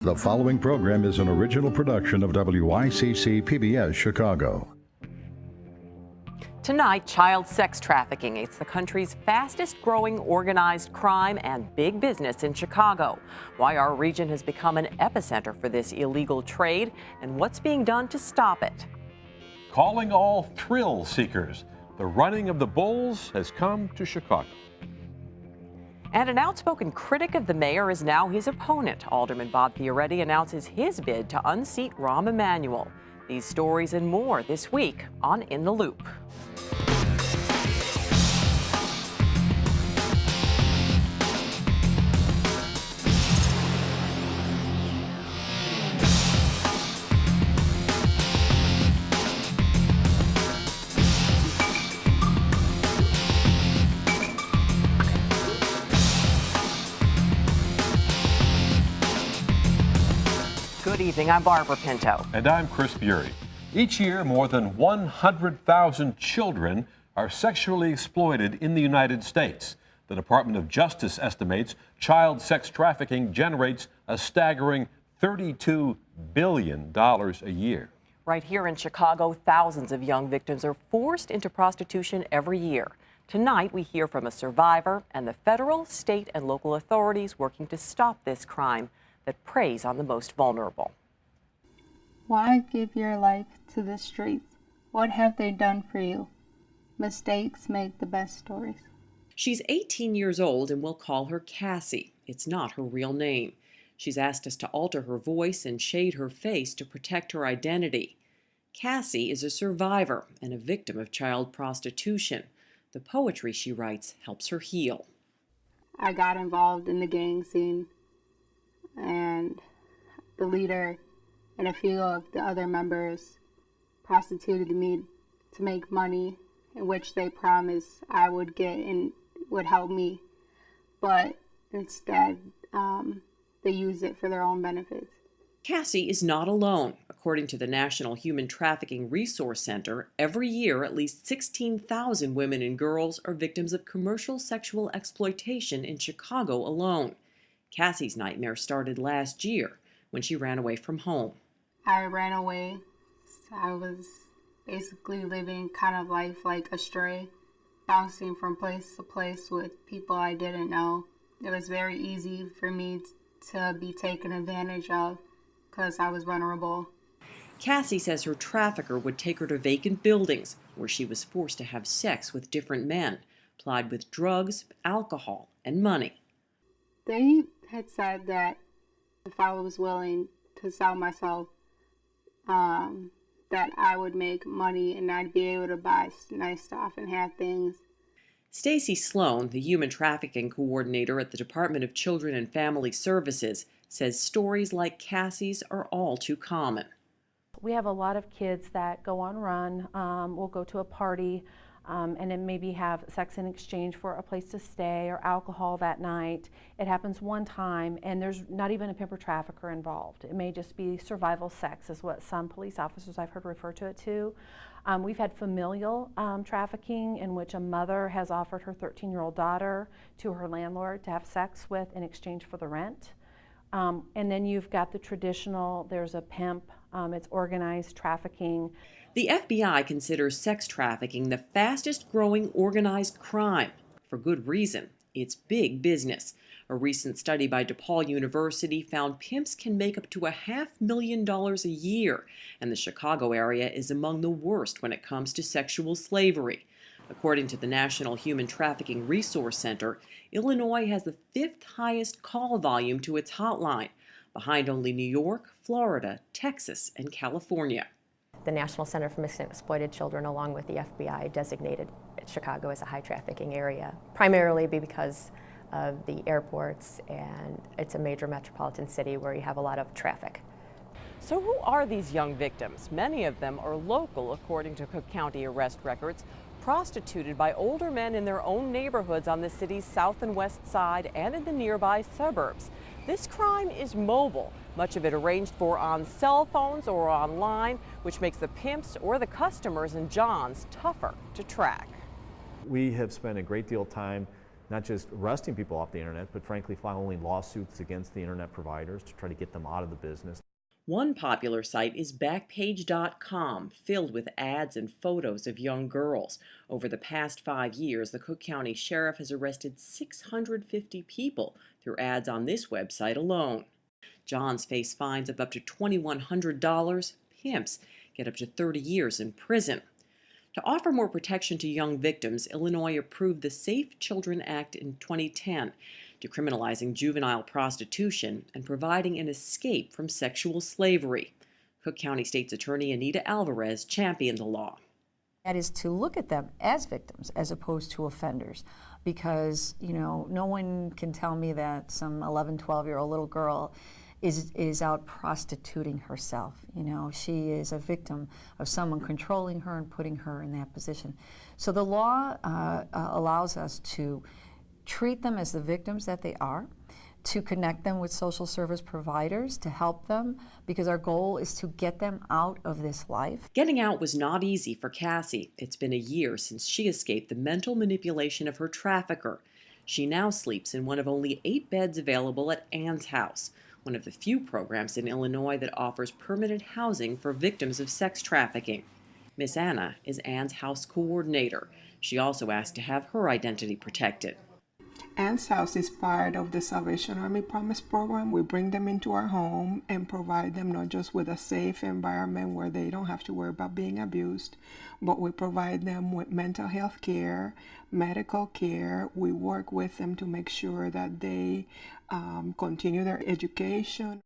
The following program is an original production of WICC PBS Chicago. Tonight, child sex trafficking. It's the country's fastest growing organized crime and big business in Chicago. Why our region has become an epicenter for this illegal trade and what's being done to stop it. Calling all thrill seekers, the running of the bulls has come to Chicago. And an outspoken critic of the mayor is now his opponent. Alderman Bob Fioretti announces his bid to unseat Rahm Emanuel. These stories and more this week on In the Loop. Good evening, I'm Barbara Pinto. And I'm Chris Bury. Each year, more than 100,000 children are sexually exploited in the United States. The Department of Justice estimates child sex trafficking generates a staggering $32 billion a year. Right here in Chicago, thousands of young victims are forced into prostitution every year. Tonight, we hear from a survivor and the federal, state, and local authorities working to stop this crime that preys on the most vulnerable. Why give your life to the streets? What have they done for you? Mistakes make the best stories. She's 18 years old and we'll call her Cassie. It's not her real name. She's asked us to alter her voice and shade her face to protect her identity. Cassie is a survivor and a victim of child prostitution. The poetry she writes helps her heal. I got involved in the gang scene, and the leader and a few of the other members prostituted me to make money, in which they promised I would get and would help me, but instead they use it for their own benefits. Cassie is not alone. According to the National Human Trafficking Resource Center, every year at least 16,000 women and girls are victims of commercial sexual exploitation in Chicago alone. Cassie's nightmare started last year when she ran away from home. I ran away. I was basically living kind of life like a stray, bouncing from place to place with people I didn't know. It was very easy for me to be taken advantage of because I was vulnerable. Cassie says her trafficker would take her to vacant buildings where she was forced to have sex with different men, plied with drugs, alcohol, and money. They had said that if I was willing to sell myself, that I would make money and I'd be able to buy nice stuff and have things. Stacy Sloan, the human trafficking coordinator at the Department of Children and Family Services, says stories like Cassie's are all too common. We have a lot of kids that go on run, will go to a party, and then maybe have sex in exchange for a place to stay or alcohol that night. It happens one time and there's not even a pimp or trafficker involved. It may just be survival sex is what some police officers I've heard refer to it to. We've had familial trafficking in which a mother has offered her 13-year-old daughter to her landlord to have sex with in exchange for the rent. And then you've got the traditional, there's a pimp, it's organized trafficking. The FBI considers sex trafficking the fastest growing organized crime. For good reason. It's big business. A recent study by DePaul University found pimps can make up to $500,000 a year, and the Chicago area is among the worst when it comes to sexual slavery. According to the National Human Trafficking Resource Center, Illinois has the 5th highest call volume to its hotline, behind only New York, Florida, Texas, and California. The National Center for Missing and Exploited Children, along with the FBI, designated Chicago as a high trafficking area, primarily because of the airports, and it's a major metropolitan city where you have a lot of traffic. So who are these young victims? Many of them are local, according to Cook County arrest records, prostituted by older men in their own neighborhoods on the city's south and west side and in the nearby suburbs. This crime is mobile, much of it arranged for on cell phones or online, which makes the pimps or the customers and Johns tougher to track. We have spent a great deal of time not just arresting people off the internet, but frankly filing lawsuits against the internet providers to try to get them out of the business. One popular site is Backpage.com, filled with ads and photos of young girls. Over the past 5 years, the Cook County Sheriff has arrested 650 people through ads on this website alone. Johns face fines of up to $2,100. Pimps get up to 30 years in prison. To offer more protection to young victims, Illinois approved the Safe Children Act in 2010, decriminalizing juvenile prostitution and providing an escape from sexual slavery. Cook County State's Attorney Anita Alvarez championed the law. That is to look at them as victims as opposed to offenders, because no one can tell me that some 11, 12-year-old little girl is out prostituting herself. She is a victim of someone controlling her and putting her in that position. So the law allows us to treat them as the victims that they are, to connect them with social service providers to help them, because our goal is to get them out of this life. Getting out was not easy for Cassie. It's been a year since she escaped the mental manipulation of her trafficker. She now sleeps in one of only 8 beds available at Ann's House, one of the few programs in Illinois that offers permanent housing for victims of sex trafficking. Miss Anna is Ann's house coordinator. She also asked to have her identity protected. Ann's House is part of the Salvation Army Promise program. We bring them into our home and provide them not just with a safe environment where they don't have to worry about being abused, but we provide them with mental health care, medical care. We work with them to make sure that they continue their education.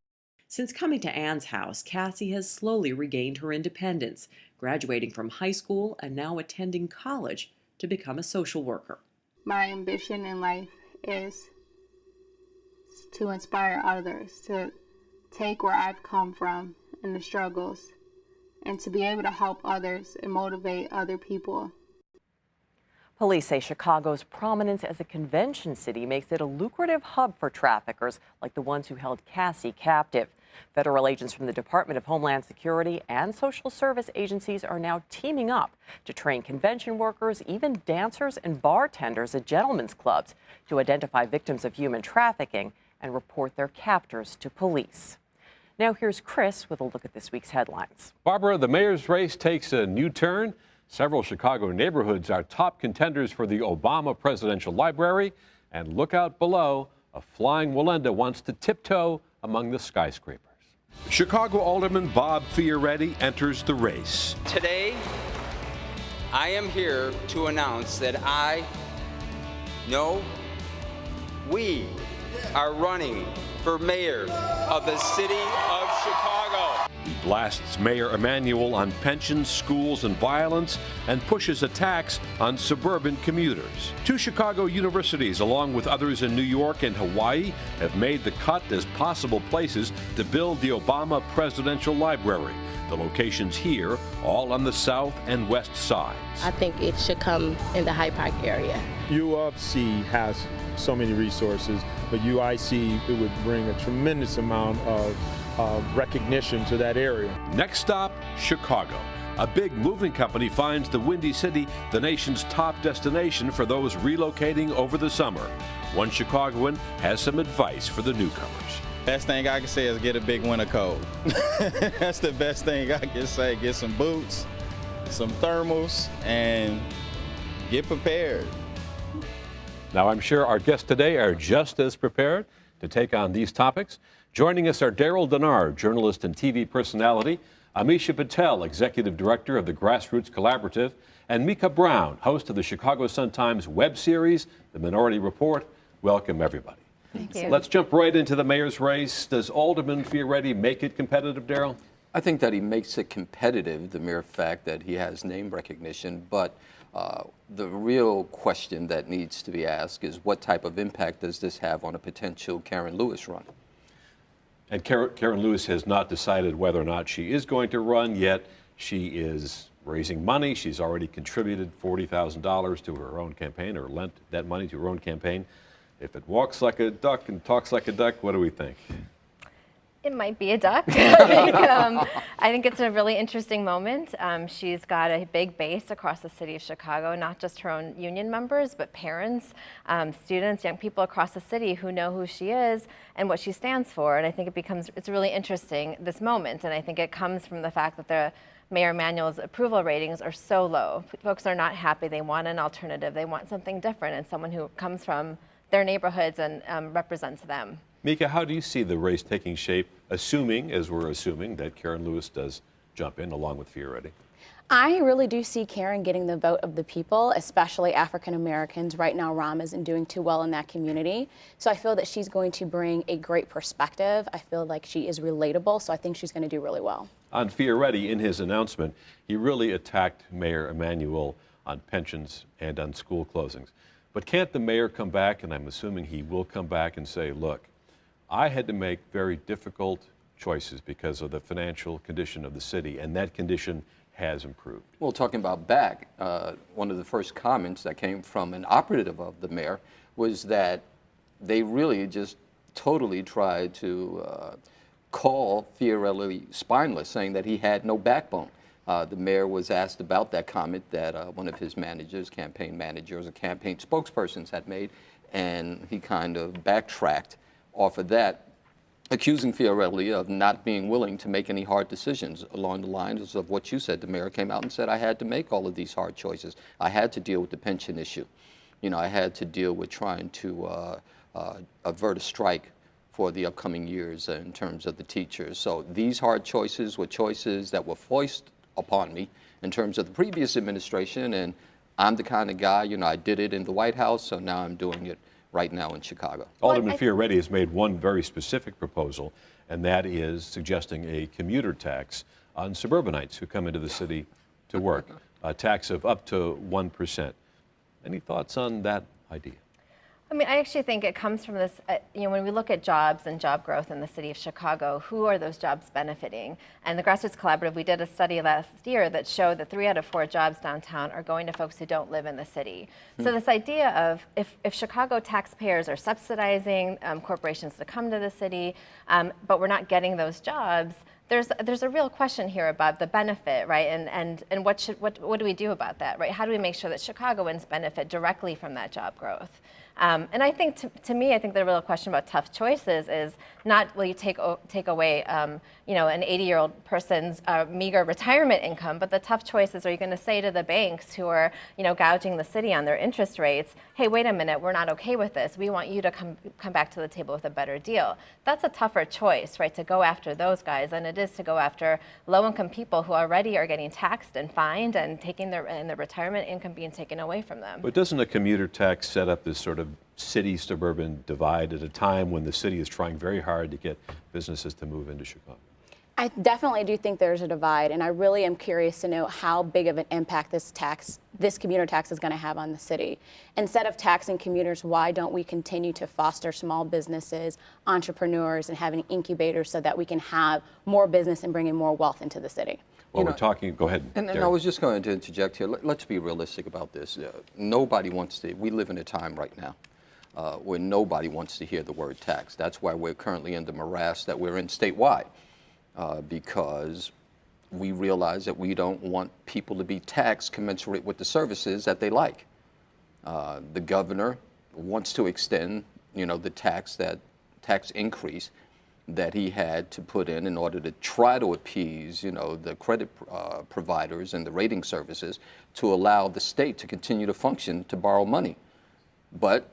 Since coming to Ann's House, Cassie has slowly regained her independence, graduating from high school and now attending college to become a social worker. My ambition in life is to inspire others, to take where I've come from and the struggles, and to be able to help others and motivate other people. Police say Chicago's prominence as a convention city makes it a lucrative hub for traffickers like the ones who held Cassie captive. Federal agents from the Department of Homeland Security and social service agencies are now teaming up to train convention workers, even dancers and bartenders at gentlemen's clubs, to identify victims of human trafficking and report their captors to police. Now here's Chris with a look at this week's headlines. Barbara, the mayor's race takes a new turn. Several Chicago neighborhoods are top contenders for the Obama Presidential Library. And look out below, a flying Wallenda wants to tiptoe among the skyscrapers. Chicago Alderman Bob Fioretti enters the race. Today, I am here to announce that we are running for mayor of the city of Chicago. He blasts Mayor Emanuel on pensions, schools, and violence, and pushes attacks on suburban commuters. 2 Chicago universities, along with others in New York and Hawaii, have made the cut as possible places to build the Obama Presidential Library. The locations here, all on the south and west sides. I think it should come in the Hyde Park area. U of C has so many resources, but UIC, it would bring a tremendous amount of recognition to that area. Next stop, Chicago. A big moving company finds the Windy City the nation's top destination for those relocating over the summer. One Chicagoan has some advice for the newcomers. Best thing I can say is get a big winter coat. That's the best thing I can say. Get some boots, some thermals, and get prepared. Now, I'm sure our guests today are just as prepared to take on these topics. Joining us are Daryl Denard, journalist and TV personality, Amisha Patel, executive director of the Grassroots Collaborative, and Mika Brown, host of the Chicago Sun-Times web series, The Minority Report. Welcome, everybody. Thank you. Let's jump right into the mayor's race. Does Alderman Fioretti make it competitive, Daryl? I think that he makes it competitive, the mere fact that he has name recognition, but the real question that needs to be asked is what type of impact does this have on a potential Karen Lewis run? And Karen Lewis has not decided whether or not she is going to run yet. She is raising money. She's already contributed $40,000 to her own campaign, or lent that money to her own campaign. If it walks like a duck and talks like a duck, what do we think? It might be a duck. I think it's a really interesting moment. She's got a big base across the city of Chicago, not just her own union members, but parents, students, young people across the city who know who she is and what she stands for. And I think it's really interesting, this moment. And I think it comes from the fact that Mayor Emanuel's approval ratings are so low. Folks are not happy. They want an alternative. They want something different and someone who comes from their neighborhoods and represents them. Mika, how do you see the race taking shape, assuming, as we're assuming, that Karen Lewis does jump in along with Fioretti? I really do see Karen getting the vote of the people, especially African Americans. Right now, Ram isn't doing too well in that community. So I feel that she's going to bring a great perspective. I feel like she is relatable, so I think she's going to do really well. On Fioretti, in his announcement, he really attacked Mayor Emanuel on pensions and on school closings. But can't the mayor come back, and I'm assuming he will come back and say, look, I had to make very difficult choices because of the financial condition of the city, and that condition has improved. Well, talking about back, one of the first comments that came from an operative of the mayor was that they really just totally tried to call Fioretti spineless, saying that he had no backbone. The mayor was asked about that comment that one of his managers, campaign managers, or campaign spokespersons had made, and he kind of backtracked off of that, accusing Fioretti of not being willing to make any hard decisions along the lines of what you said. The mayor came out and said, I had to make all of these hard choices. I had to deal with the pension issue. You know, I had to deal with trying to avert a strike for the upcoming years in terms of the teachers. So these hard choices were choices that were foisted upon me in terms of the previous administration, and I'm the kind of guy, you know, I did it in the White House, so now I'm doing it right now in Chicago. Alderman Fioretti has made one very specific proposal, and that is suggesting a commuter tax on suburbanites who come into the city to work, a tax of up to 1%. Any thoughts on that idea? I mean, I actually think it comes from this, when we look at jobs and job growth in the city of Chicago, who are those jobs benefiting? And the Grassroots Collaborative, we did a study last year that showed that 3 out of 4 jobs downtown are going to folks who don't live in the city. So this idea of if Chicago taxpayers are subsidizing corporations to come to the city, but we're not getting those jobs, there's a real question here about the benefit, right? And what do we do about that, right? How do we make sure that Chicagoans benefit directly from that job growth? And I think, to me, I think the real question about tough choices is not will you take away, an 80-year-old person's meager retirement income, but the tough choices, are you going to say to the banks who are, gouging the city on their interest rates, hey, wait a minute, we're not okay with this. We want you to come back to the table with a better deal. That's a tougher choice, right, to go after those guys than it is to go after low-income people who already are getting taxed and fined and taking their retirement income being taken away from them. But doesn't a commuter tax set up this sort of city-suburban divide at a time when the city is trying very hard to get businesses to move into Chicago? I definitely do think there's a divide, and I really am curious to know how big of an impact this commuter tax is going to have on the city. Instead of taxing commuters, why don't we continue to foster small businesses, entrepreneurs, and having incubators so that we can have more business and bring in more wealth into the city? Well, we're talking, go ahead. And I was just going to interject here. Let's be realistic about this. Nobody wants to, we live in a time right now where nobody wants to hear the word tax. That's why we're currently in the morass that we're in statewide. Because we realize that we don't want people to be taxed commensurate with the services that they like. The governor wants to extend, the tax increase that he had to put in order to try to appease, the credit providers and the rating services to allow the state to continue to function to borrow money. But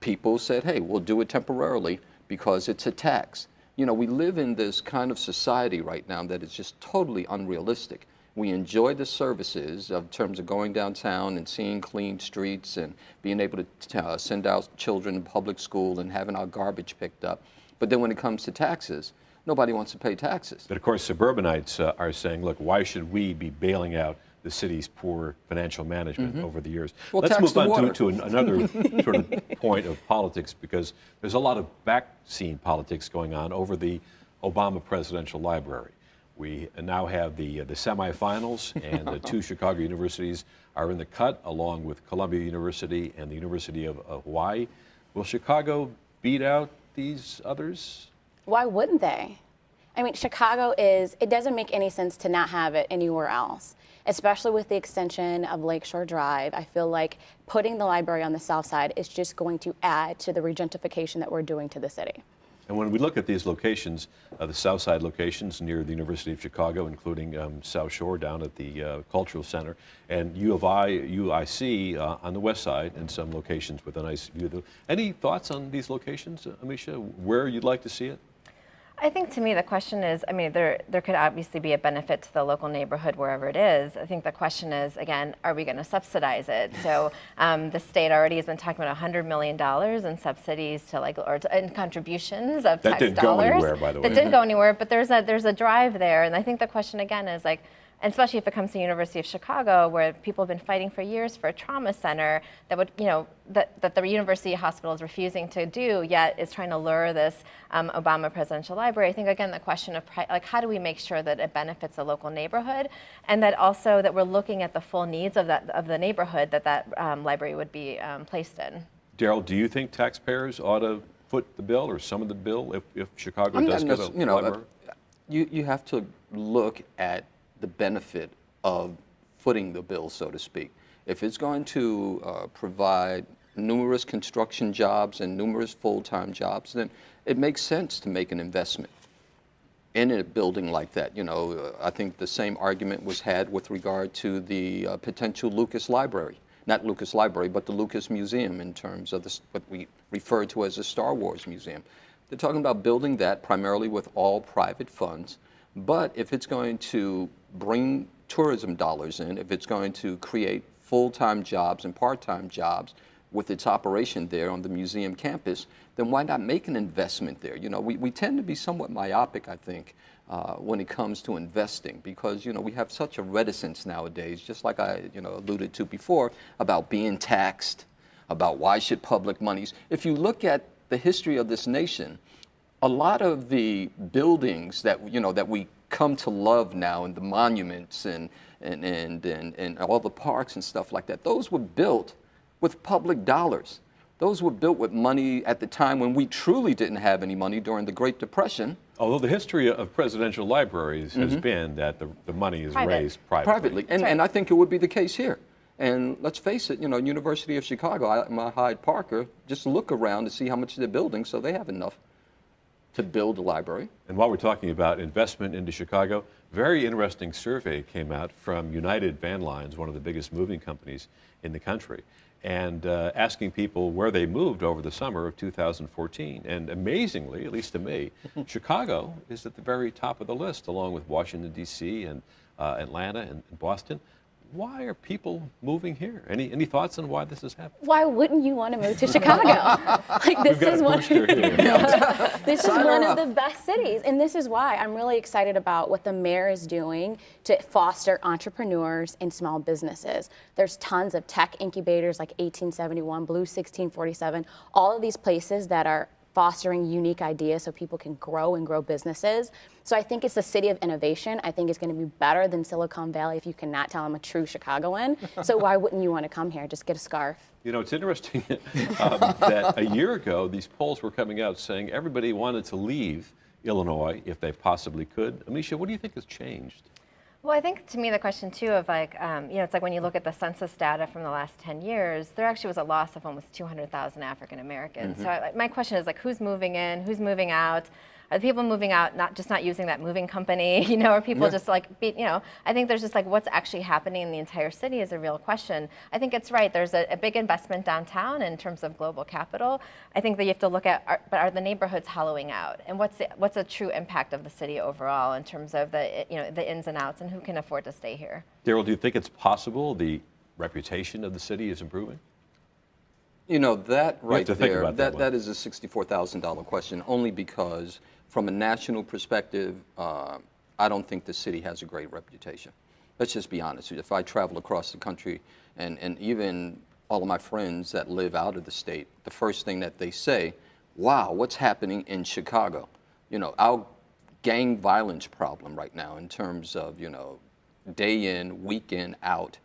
people said, hey, we'll do it temporarily because it's a tax. We live in this kind of society right now that is just totally unrealistic. We enjoy the services in terms of going downtown and seeing clean streets and being able to send out children to public school and having our garbage picked up. But then when it comes to taxes, nobody wants to pay taxes. But of course, suburbanites are saying, look, why should we be bailing out the city's poor financial management over the years? Well, let's move on to another sort of point of politics, because there's a lot of back-scene politics going on over the Obama Presidential Library. We now have the semifinals, and the 2 Chicago universities are in the cut, along with Columbia University and the University of Hawaii. Will Chicago beat out these others? Why wouldn't they? I mean, Chicago it doesn't make any sense to not have it anywhere else, especially with the extension of Lakeshore Drive. I feel like putting the library on the south side is just going to add to the regentrification that we're doing to the city. And when we look at these locations, the South Side locations near the University of Chicago, including South Shore down at the Cultural Center, and U of UIC on the West Side, and some locations with a nice view. Any thoughts on these locations, Amisha? Where you'd like to see it? I think to me the question is, I mean, there could obviously be a benefit to the local neighborhood wherever it is. I think the question is, again, are we going to subsidize it? So the state already has been talking about $100 million in subsidies to in contributions of tax dollars. That didn't go anywhere, by the way. That didn't go anywhere, but there's a drive there, and I think the question again is like, and especially if it comes to the University of Chicago, where people have been fighting for years for a trauma center that would, that the university hospital is refusing to do, yet is trying to lure this Obama presidential library. I think again the question of how do we make sure that it benefits the local neighborhood, and that also that we're looking at the full needs of the neighborhood that library would be placed in. Daryl, do you think taxpayers ought to foot the bill or some of the bill if Chicago does get a library? You have to look at the benefit of footing the bill, so to speak. If it's going to provide numerous construction jobs and numerous full-time jobs, then it makes sense to make an investment in a building like that. I think the same argument was had with regard to the potential Lucas Library. Not Lucas Library, but the Lucas Museum in terms of what we refer to as the Star Wars Museum. They're talking about building that primarily with all private funds. But if it's going to bring tourism dollars in, if it's going to create full-time jobs and part-time jobs with its operation there on the museum campus, then why not make an investment there? We tend to be somewhat myopic, I think, when it comes to investing because, we have such a reticence nowadays, just like I, alluded to before, about being taxed, about why should public monies. If you look at the history of this nation, a lot of the buildings that that we come to love now, and the monuments and all the parks and stuff like that, those were built with public dollars. Those were built with money at the time when we truly didn't have any money during the Great Depression. Although the history of presidential libraries has been that the money is raised privately. And I think it would be the case here. And let's face it, University of Chicago, my Hyde Parker, just look around to see how much they're building, so they have enough to build a library. And while we're talking about investment into Chicago, very interesting survey came out from United Van Lines, one of the biggest moving companies in the country, and asking people where they moved over the summer of 2014. And amazingly, at least to me, Chicago is at the very top of the list, along with Washington, D.C. and Atlanta and Boston. Why are people moving here? Any thoughts on why this is happening? Why wouldn't you want to move to Chicago? This is one of the best cities, and this is why I'm really excited about what the mayor is doing to foster entrepreneurs and small businesses. There's tons of tech incubators like 1871, Blue 1647, all of these places that are fostering unique ideas so people can grow and grow businesses. So I think it's the city of innovation. I think it's going to be better than Silicon Valley if you cannot tell I'm a true Chicagoan. So why wouldn't you want to come here? Just get a scarf. It's interesting that a year ago, these polls were coming out saying everybody wanted to leave Illinois if they possibly could. Amisha, what do you think has changed? Well, I think to me the question too of it's like when you look at the census data from the last 10 years, there actually was a loss of almost 200,000 African Americans. So my question is who's moving in, who's moving out? Are the people moving out not using that moving company, or people just I think there's just what's actually happening in the entire city is a real question. I think it's right. There's a big investment downtown in terms of global capital. I think that you have to look at, but are the neighborhoods hollowing out? And what's a true impact of the city overall in terms of the ins and outs and who can afford to stay here? Daryl, do you think it's possible the reputation of the city is improving? That right there, that is a $64,000 question, only because from a national perspective, I don't think the city has a great reputation. Let's just be honest. If I travel across the country and even all of my friends that live out of the state, the first thing that they say, wow, what's happening in Chicago? Our gang violence problem right now in terms of, day in, week in, out,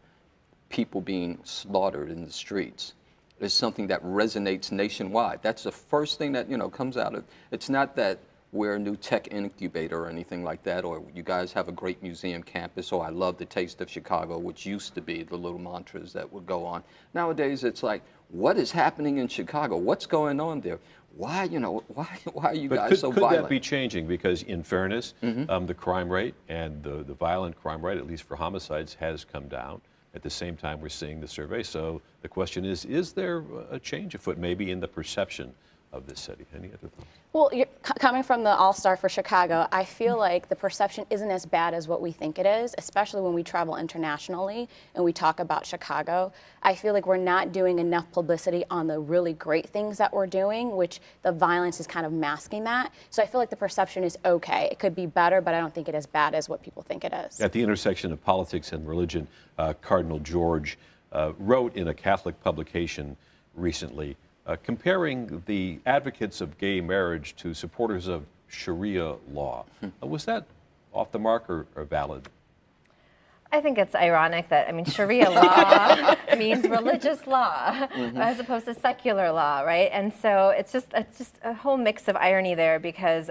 people being slaughtered in the streets is something that resonates nationwide. That's the first thing that, comes out of. It's not that we're a new tech incubator or anything like that, or you guys have a great museum campus, or I love the taste of Chicago, which used to be the little mantras that would go on. Nowadays, it's like, what is happening in Chicago? What's going on there? Why, why are you guys so violent? Could that be changing? Because in fairness, the crime rate and the violent crime rate, at least for homicides, has come down. At the same time, we're seeing the survey. So the question is there a change afoot maybe in the perception of this city? Any other thoughts? Well, coming from the All-Star for Chicago, I feel like the perception isn't as bad as what we think it is, especially when we travel internationally and we talk about Chicago. I feel like we're not doing enough publicity on the really great things that we're doing, which the violence is kind of masking that. So I feel like the perception is okay. It could be better, but I don't think it is as bad as what people think it is. At the intersection of politics and religion, Cardinal George wrote in a Catholic publication recently comparing the advocates of gay marriage to supporters of Sharia law. Was that off the mark or valid? I think it's ironic that, Sharia law means religious law as opposed to secular law, right? And so it's just a whole mix of irony there because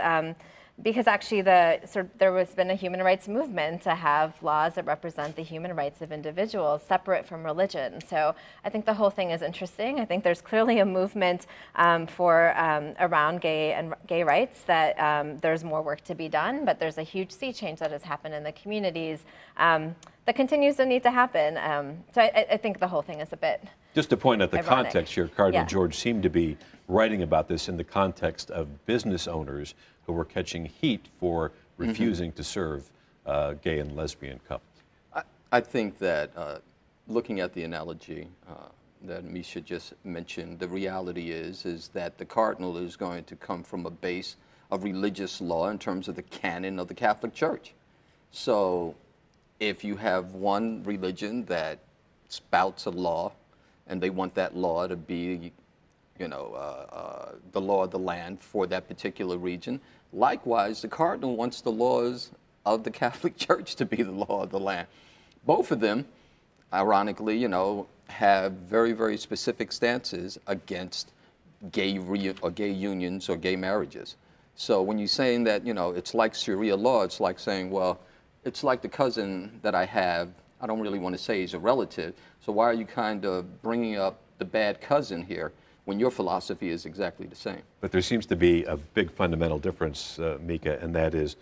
actually there has been a human rights movement to have laws that represent the human rights of individuals separate from religion. So I think the whole thing is interesting. I think there's clearly a movement around gay rights that there's more work to be done, but there's a huge sea change that has happened in the communities that continues to need to happen. So I think the whole thing is a bit Just to point out the ironic. context here, Cardinal George seemed to be writing about this in the context of business owners who were catching heat for refusing to serve gay and lesbian couples. I think that looking at the analogy that Misha just mentioned, the reality is that the cardinal is going to come from a base of religious law in terms of the canon of the Catholic Church. So if you have one religion that spouts a law and they want that law to be the law of the land for that particular region. Likewise, the cardinal wants the laws of the Catholic Church to be the law of the land. Both of them, ironically, have very, very specific stances against gay unions or gay marriages. So when you're saying that, it's like Sharia law, it's like saying, well, it's like the cousin that I have. I don't really want to say he's a relative. So why are you kind of bringing up the bad cousin here when your philosophy is exactly the same? But there seems to be a big fundamental difference, Mika, and that is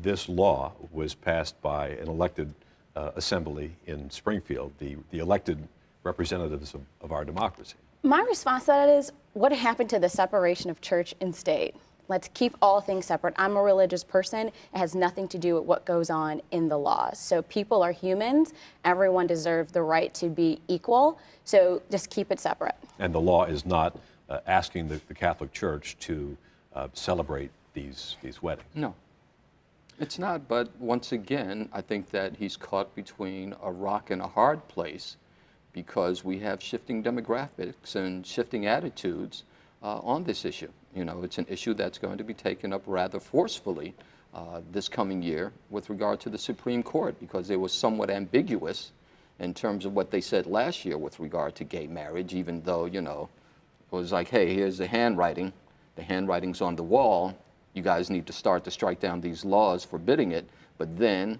this law was passed by an elected assembly in Springfield, the elected representatives of our democracy. My response to that is, what happened to the separation of church and state? Let's keep all things separate. I'm a religious person. It has nothing to do with what goes on in the laws. So people are humans. Everyone deserves the right to be equal. So just keep it separate. And the law is not asking the Catholic Church to celebrate these weddings. No, it's not. But once again, I think that he's caught between a rock and a hard place because we have shifting demographics and shifting attitudes on this issue. It's an issue that's going to be taken up rather forcefully this coming year with regard to the Supreme Court, because it was somewhat ambiguous in terms of what they said last year with regard to gay marriage, even though, it was like, hey, here's the handwriting. The handwriting's on the wall. You guys need to start to strike down these laws forbidding it. But then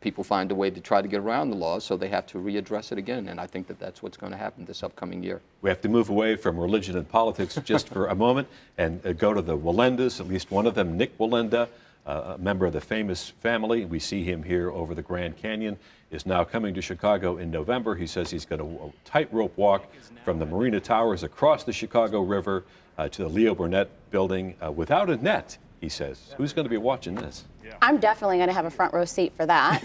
people find a way to try to get around the laws, so they have to readdress it again. And I think that that's what's going to happen this upcoming year. We have to move away from religion and politics just for a moment and go to the Wallendas, at least one of them, Nick Wallenda, a member of the famous family. We see him here over the Grand Canyon, is now coming to Chicago in November. He says he's going to tightrope walk from the Marina Towers across the Chicago River to the Leo Burnett building without a net, he says. Who's going to be watching this? I'm definitely going to have a front row seat for that.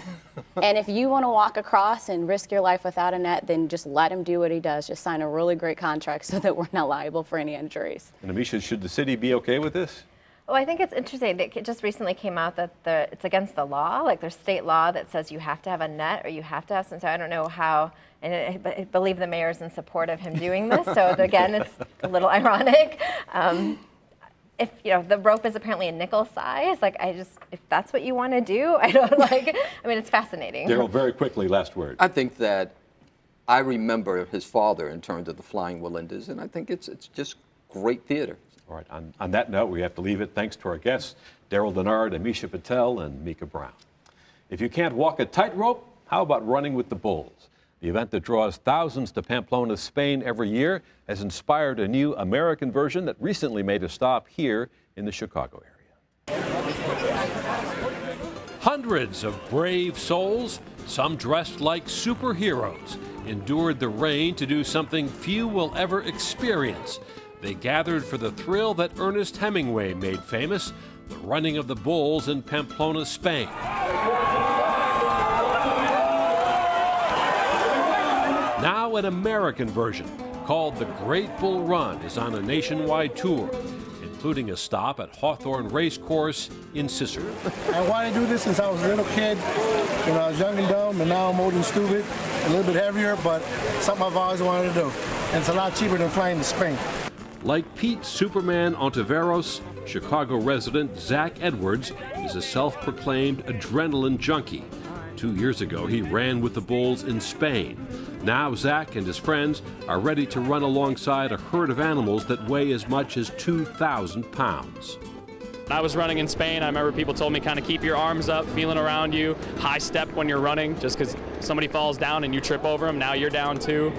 And if you want to walk across and risk your life without a net, then just let him do what he does. Just sign a really great contract so that we're not liable for any injuries. And Amisha, should the city be okay with this? Well, I think it's interesting that it just recently came out that it's against the law. Like there's state law that says you have to have a net or you have to have some. So I don't know how, and I believe the mayor's in support of him doing this. So again, it's a little ironic. If the rope is apparently a nickel size, if that's what you want to do, it's fascinating. Daryl, very quickly, last word. I think that I remember his father in terms of the Flying Wallendas, and I think it's just great theater. All right, on that note, we have to leave it. Thanks to our guests, Daryl Denard, Amisha Patel, and Mika Brown. If you can't walk a tightrope, how about running with the bulls? The event that draws thousands to Pamplona, Spain every year has inspired a new American version that recently made a stop here in the Chicago area. Hundreds of brave souls, some dressed like superheroes, endured the rain to do something few will ever experience. They gathered for the thrill that Ernest Hemingway made famous, the running of the bulls in Pamplona, Spain. Now an American version called the Great Bull Run is on a nationwide tour, including a stop at Hawthorne Racecourse in Cicero. I wanted to do this since I was a little kid, when I was young and dumb, and now I'm old and stupid, a little bit heavier, but something I've always wanted to do. And it's a lot cheaper than flying to Spain. Like Pete Superman Ontiveros, Chicago resident Zach Edwards is a self-proclaimed adrenaline junkie. 2 years ago, he ran with the bulls in Spain. Now, Zach and his friends are ready to run alongside a herd of animals that weigh as much as 2,000 pounds. When I was running in Spain, I remember people told me kind of keep your arms up, feeling around you, high step when you're running, just because somebody falls down and you trip over them, now you're down too.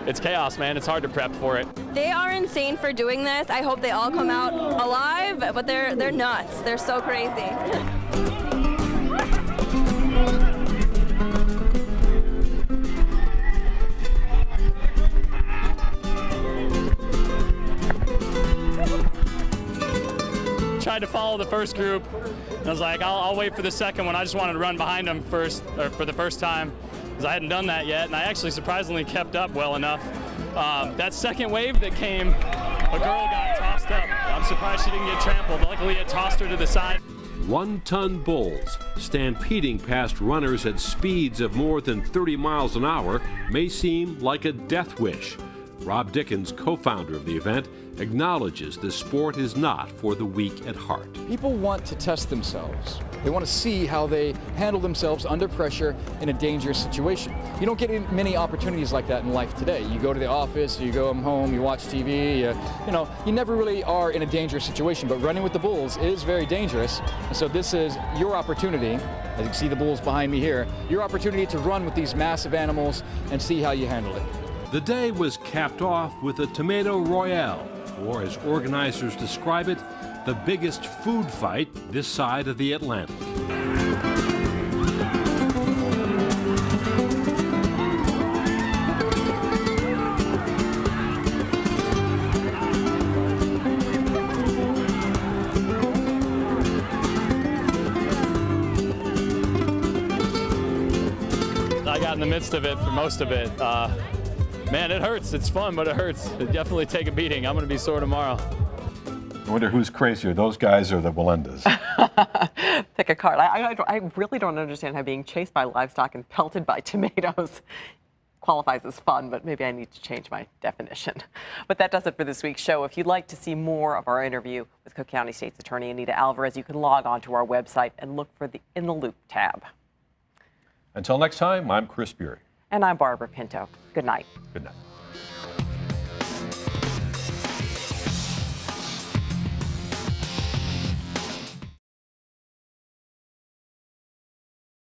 It's chaos, man. It's hard to prep for it. They are insane for doing this. I hope they all come out alive, but they're nuts. They're so crazy. Tried to follow the first group. And I was like, I'll wait for the second one. I just wanted to run behind them first, or for the first time, because I hadn't done that yet, and I actually surprisingly kept up well enough. That second wave that came, a girl got tossed up. I'm surprised she didn't get trampled. Luckily, it tossed her to the side. One-ton bulls stampeding past runners at speeds of more than 30 miles an hour may seem like a death wish. Rob Dickens, co-founder of the event, acknowledges this sport is not for the weak at heart. People want to test themselves. They want to see how they handle themselves under pressure in a dangerous situation. You don't get many opportunities like that in life today. You go to the office, you go home, you watch TV, you never really are in a dangerous situation, but running with the bulls is very dangerous. And so this is your opportunity, as you can see the bulls behind me here, your opportunity to run with these massive animals and see how you handle it. The day was capped off with a tomato royale, or as organizers describe it, the biggest food fight this side of the Atlantic. I got in the midst of it for most of it. Man, it hurts. It's fun, but it hurts. It definitely take a beating. I'm going to be sore tomorrow. I wonder who's crazier, those guys or the Walendas? Pick a card. I really don't understand how being chased by livestock and pelted by tomatoes qualifies as fun, but maybe I need to change my definition. But that does it for this week's show. If you'd like to see more of our interview with Cook County State's Attorney Anita Alvarez, you can log on to our website and look for the In the Loop tab. Until next time, I'm Chris Bury. And I'm Barbara Pinto. Good night. Good night.